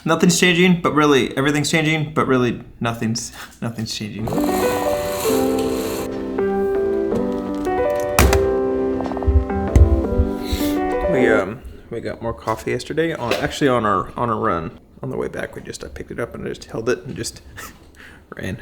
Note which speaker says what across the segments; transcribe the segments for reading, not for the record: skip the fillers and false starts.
Speaker 1: Nothing's changing, but really everything's changing, but really nothing's changing. We got more coffee yesterday. On our run. On the way back, I picked it up and I just held it and just ran.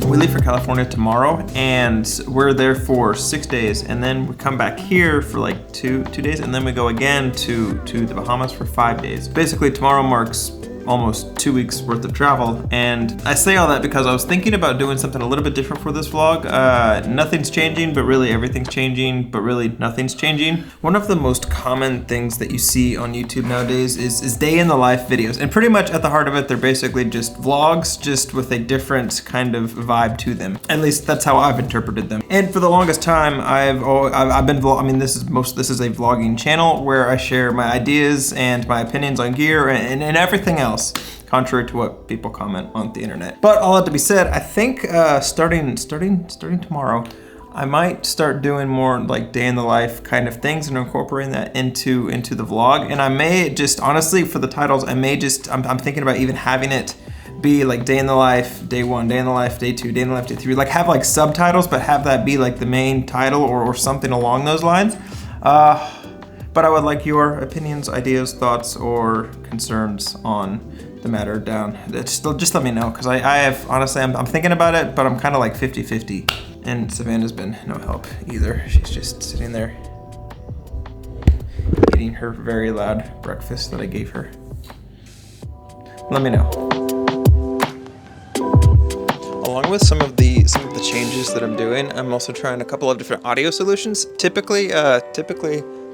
Speaker 1: We leave for California tomorrow, and we're there for 6 days, and then we come back here for like two days, and then we go again to the Bahamas for 5 days. Basically, tomorrow marks almost 2 weeks worth of travel, and I say all that because I was thinking about doing something a little bit different for this vlog. Nothing's changing, but really everything's changing, but really nothing's changing. One of the most common things that you see on YouTube nowadays is day in the life videos, and pretty much at the heart of it, they're basically just vlogs, just with a different kind of vibe to them. At least that's how I've interpreted them. And for the longest time, I've been this is a vlogging channel where I share my ideas and my opinions on gear and everything else, contrary to what people comment on the internet. But all that to be said, I think starting tomorrow, I might start doing more like day in the life kind of things and incorporating that into the vlog. And I may just, honestly, for the titles, I'm thinking about even having it be like day in the life, day 1, day in the life, day 2, day in the life, day 3. Like have like subtitles, but have that be like the main title or something along those lines. But I would like your opinions, ideas, thoughts, or concerns on the matter down. Just let me know, because honestly, I'm thinking about it, but I'm kind of like 50-50. And Savannah's been no help either. She's just sitting there eating her very loud breakfast that I gave her. Let me know. Along with some of the changes that I'm doing, I'm also trying a couple of different audio solutions. Typically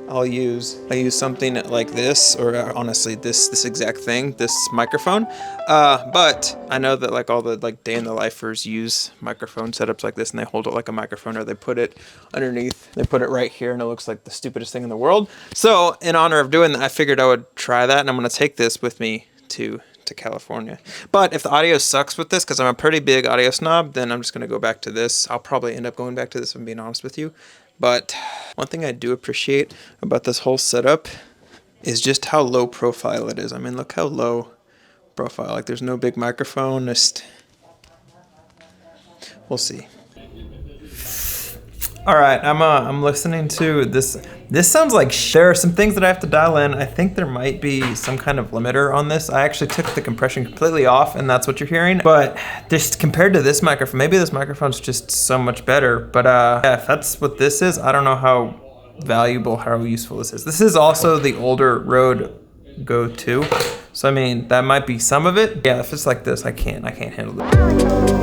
Speaker 1: I'll use something like this, or honestly this exact thing, this microphone. But I know that like all the like day in the lifers use microphone setups like this, and they hold it like a microphone, or they put it underneath. They put it right here, and it looks like the stupidest thing in the world. So in honor of doing that, I figured I would try that, and I'm gonna take this with me to California. But if the audio sucks with this, because I'm a pretty big audio snob, then I'm just gonna go back to this. I'll probably end up going back to this, if I'm being honest with you. But one thing I do appreciate about this whole setup is just how low profile it is. I mean, look how low profile. Like, there's no big microphone. We'll see. All right, I'm listening to this. This sounds like there are some things that I have to dial in. I think there might be some kind of limiter on this. I actually took the compression completely off, and that's what you're hearing. But just compared to this microphone, maybe this microphone's just so much better. But yeah, if that's what this is, I don't know how valuable, how useful this is. This is also the older Rode Go 2. So I mean, that might be some of it. Yeah, if it's like this, I can't handle it.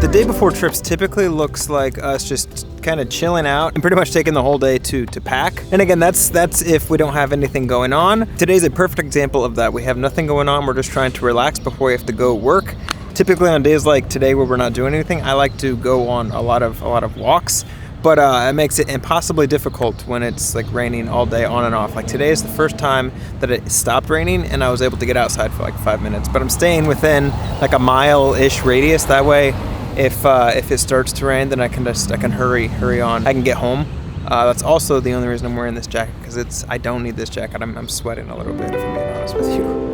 Speaker 1: The day before trips typically looks like us just kind of chilling out and pretty much taking the whole day to pack. And again, that's if we don't have anything going on. Today's a perfect example of that. We have nothing going on. We're just trying to relax before we have to go work. Typically on days like today where we're not doing anything, I like to go on a lot of walks. But it makes it impossibly difficult when it's like raining all day on and off. Like today is the first time that it stopped raining and I was able to get outside for like 5 minutes. But I'm staying within like a mile-ish radius. That way, if it starts to rain, then I can hurry on. I can get home. That's also the only reason I'm wearing this jacket, because I don't need this jacket. I'm sweating a little bit, if I'm being honest with you.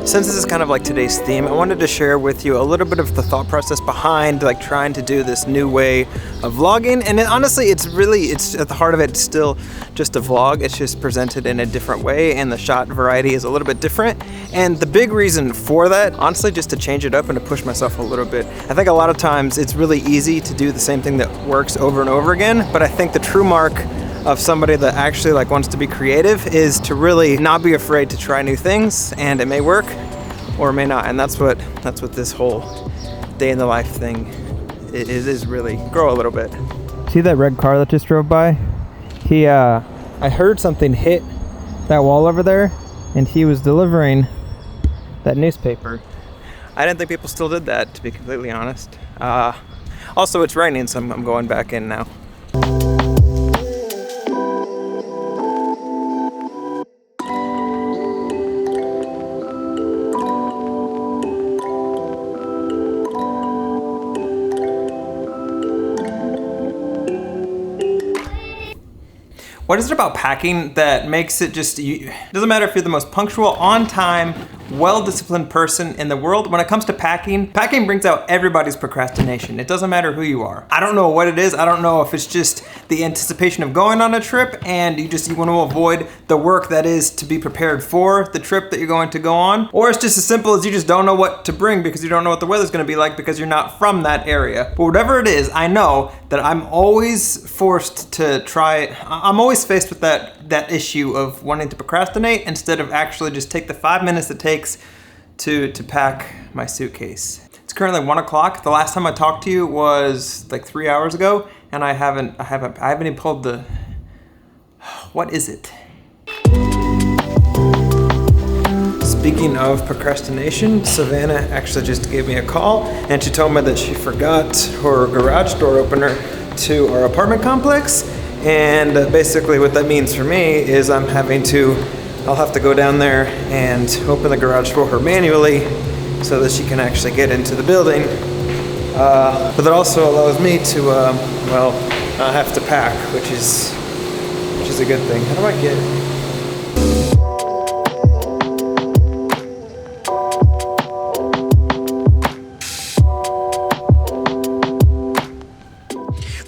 Speaker 1: Since this is kind of like today's theme, I wanted to share with you a little bit of the thought process behind like trying to do this new way of vlogging. And honestly, it's at the heart of it, it's still just a vlog. It's just presented in a different way, and the shot variety is a little bit different. And the big reason for that, honestly, just to change it up and to push myself a little bit. I think a lot of times it's really easy to do the same thing that works over and over again, but I think the true mark of somebody that actually like wants to be creative is to really not be afraid to try new things, and it may work or it may not. And that's what this whole day in the life thing is really. Grow a little bit. See that red car that just drove by? I heard something hit that wall over there, and he was delivering that newspaper. I didn't think people still did that, to be completely honest. Also, it's raining, so I'm going back in now. What is it about packing that makes it just, it doesn't matter if you're the most punctual, on time, well-disciplined person in the world. When it comes to packing brings out everybody's procrastination. It doesn't matter who you are. I don't know what it is. I don't know if it's just the anticipation of going on a trip and you want to avoid the work that is to be prepared for the trip that you're going to go on. Or it's just as simple as you just don't know what to bring because you don't know what the weather's gonna be like because you're not from that area. But whatever it is, I know that I'm always forced to try, I'm always faced with that issue of wanting to procrastinate instead of actually just take the 5 minutes it takes to pack my suitcase. It's currently 1 o'clock. The last time I talked to you was like 3 hours ago, and I haven't even pulled the, what is it? Speaking of procrastination, Savannah actually just gave me a call and she told me that she forgot her garage door opener to our apartment complex. And basically what that means for me is I'll have to go down there and open the garage for her manually so that she can actually get into the building. But that also allows me to, not have to pack, which is a good thing. How do I get it?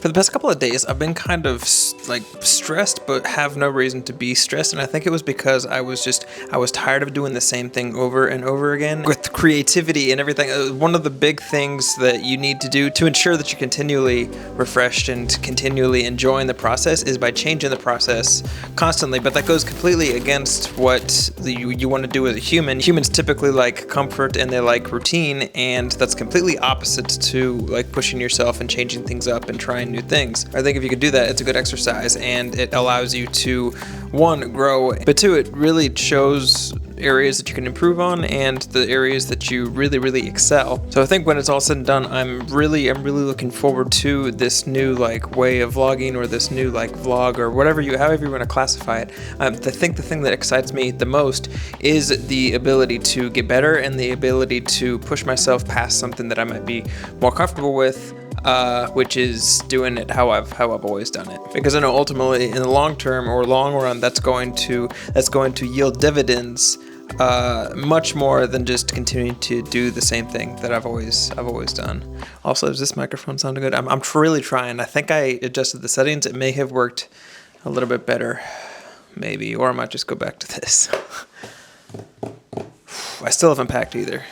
Speaker 1: For the past couple of days, I've been kind of like stressed, but have no reason to be stressed. And I think it was because I was tired of doing the same thing over and over again. With creativity and everything, one of the big things that you need to do to ensure that you're continually refreshed and continually enjoying the process is by changing the process constantly. But that goes completely against what you want to do as a human. Humans typically like comfort and they like routine, and that's completely opposite to like pushing yourself and changing things up and trying new things. I think if you could do that, it's a good exercise and it allows you to, one, grow, but two, it really shows areas that you can improve on and the areas that you really excel. So I think when it's all said and done, I'm really looking forward to this new like way of vlogging, or this new like vlog, or however you want to classify it. I think the thing that excites me the most is the ability to get better and the ability to push myself past something that I might be more comfortable with, which is doing it how I've always done it. Because I know ultimately in the long term or long run, that's going to yield dividends much more than just continuing to do the same thing that I've always done. Also, does this microphone sound good? I'm really trying. I think I adjusted the settings. It may have worked a little bit better, maybe, or I might just go back to this. I still haven't packed either.